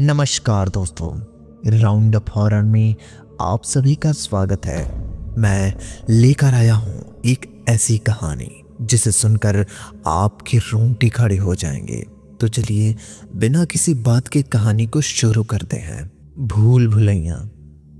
नमस्कार दोस्तों, round up horror में आप सभी का स्वागत है। मैं लेकर आया हूँ एक ऐसी कहानी जिसे सुनकर आपके रोंगटे खड़े हो जाएंगे। तो चलिए बिना किसी बात के कहानी को शुरू करते हैं। भूल भुलैया।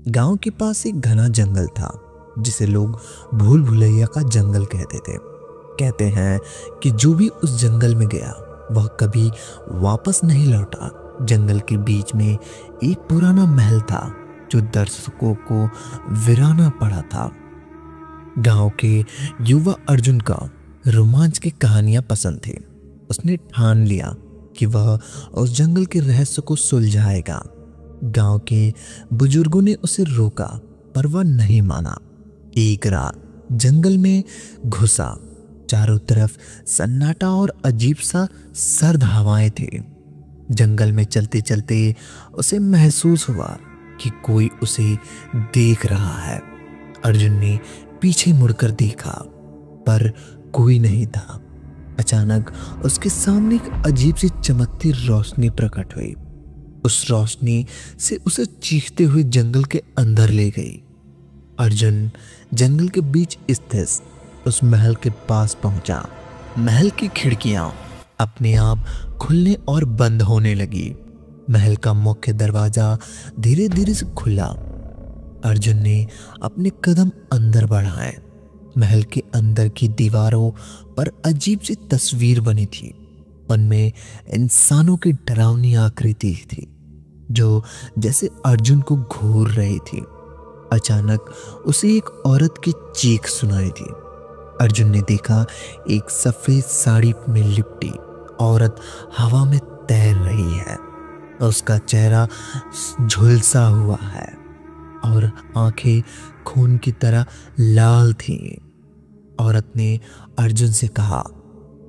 गांव के पास एक घना जंगल था जिसे लोग भूल भुलैया का जंगल कहते थे। कहते हैं कि जो भी उस जंगल में गया वह कभी वापस नहीं लौटा। जंगल के बीच में एक पुराना महल था जो दर्शकों को वीराना पड़ा था। गांव के युवा अर्जुन का रोमांच की कहानियां पसंद थी। उसने ठान लिया कि वह उस जंगल के रहस्य को सुलझाएगा। गांव के बुजुर्गों ने उसे रोका पर वह नहीं माना। एक रात जंगल में घुसा। चारों तरफ सन्नाटा और अजीब सा सर्द हवाएं थी। जंगल में चलते चलते उसे महसूस हुआ कि कोई उसे देख रहा है। अर्जुन ने पीछे मुड़कर देखा पर कोई नहीं था। अचानक उसके सामने एक अजीब सी चमकती रोशनी प्रकट हुई। उस रोशनी से उसे चीखते हुए जंगल के अंदर ले गई। अर्जुन जंगल के बीच स्थित उस महल के पास पहुंचा। महल की खिड़कियां अपने आप खुलने और बंद होने लगी। महल का मुख्य दरवाजा धीरे धीरे से खुला। अर्जुन ने अपने कदम अंदर बढ़ाए। महल के अंदर की दीवारों पर अजीब सी तस्वीर बनी थी। उनमें इंसानों की डरावनी आकृति थी जो जैसे अर्जुन को घूर रही थी। अचानक उसे एक औरत की चीख सुनाई दी। अर्जुन ने देखा एक सफेद साड़ी में लिपटी औरत हवा में तैर रही है। उसका चेहरा झुलसा हुआ है और आंखें खून की तरह लाल थीं। औरत ने अर्जुन से कहा,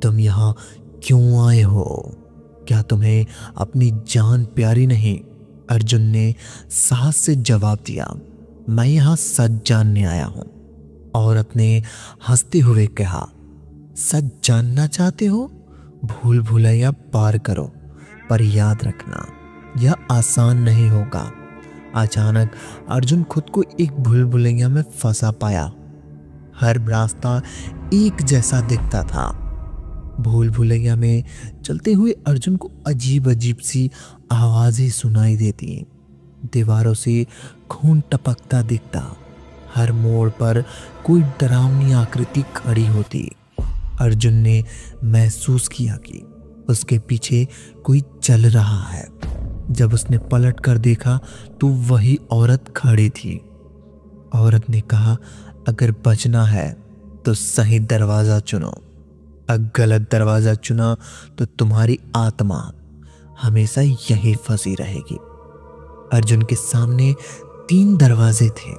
तुम यहाँ क्यों आए हो? क्या तुम्हें अपनी जान प्यारी नहीं? अर्जुन ने साहस से जवाब दिया, मैं यहाँ सच जानने आया हूँ। औरत ने हंसते हुए कहा, सच जानना चाहते हो? भूल भुलैया पार करो, पर याद रखना यह आसान नहीं होगा। अचानक अर्जुन खुद को एक भूल भुलैया में फंसा पाया। हर रास्ता एक जैसा दिखता था। भूल भुलैया में चलते हुए अर्जुन को अजीब अजीब सी आवाजें सुनाई देती। दीवारों से खून टपकता दिखता। हर मोड़ पर कोई डरावनी आकृति खड़ी होती। अर्जुन ने महसूस किया कि उसके पीछे कोई चल रहा है। जब उसने पलट कर देखा तो वही औरत खड़ी थी। औरत ने कहा, अगर बचना है तो सही दरवाजा चुनो। अगर गलत दरवाजा चुना तो तुम्हारी आत्मा हमेशा यहीं फंसी रहेगी। अर्जुन के सामने 3 दरवाजे थे।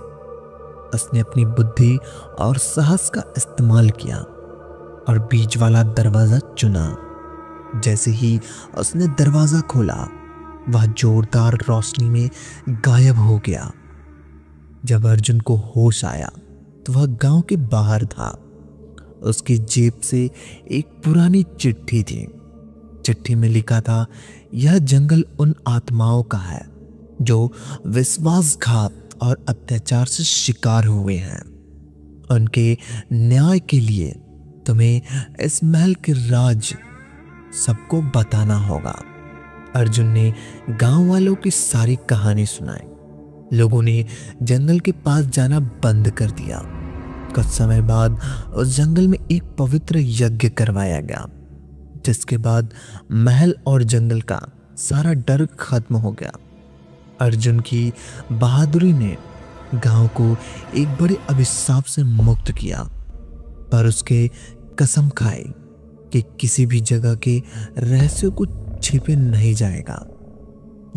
उसने अपनी बुद्धि और साहस का इस्तेमाल किया और बीच वाला दरवाजा चुना। जैसे ही उसने दरवाजा खोला वह जोरदार रोशनी में गायब हो गया। जब अर्जुन को होश आया तो वह गांव के बाहर था। उसकी जेब से एक पुरानी चिट्ठी थी। चिट्ठी में लिखा था, यह जंगल उन आत्माओं का है जो विश्वासघात और अत्याचार से शिकार हुए हैं। उनके न्याय के लिए तुम्हें इस महल के राज सबको बताना होगा। अर्जुन ने गांव वालों की सारी कहानी सुनाई। लोगों ने जंगल के पास जाना बंद कर दिया। कुछ समय बाद उस जंगल में एक पवित्र यज्ञ करवाया गया, जिसके बाद महल और जंगल का सारा डर खत्म हो गया। अर्जुन की बहादुरी ने गांव को एक बड़े अभिशाप से मुक्त किया, पर उसके कसम खाई कि किसी भी जगह के रहस्यों को छिपे नहीं जाएगा।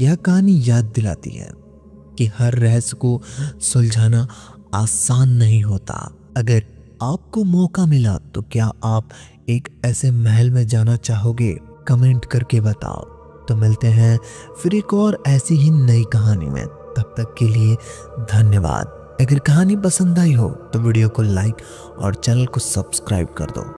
यह कहानी याद दिलाती है कि हर रहस्य को सुलझाना आसान नहीं होता। अगर आपको मौका मिला तो क्या आप एक ऐसे महल में जाना चाहोगे? कमेंट करके बताओ। तो मिलते हैं फिर एक और ऐसी ही नई कहानी में। तब तक के लिए धन्यवाद। अगर कहानी पसंद आई हो तो वीडियो को लाइक और चैनल को सब्सक्राइब कर दो।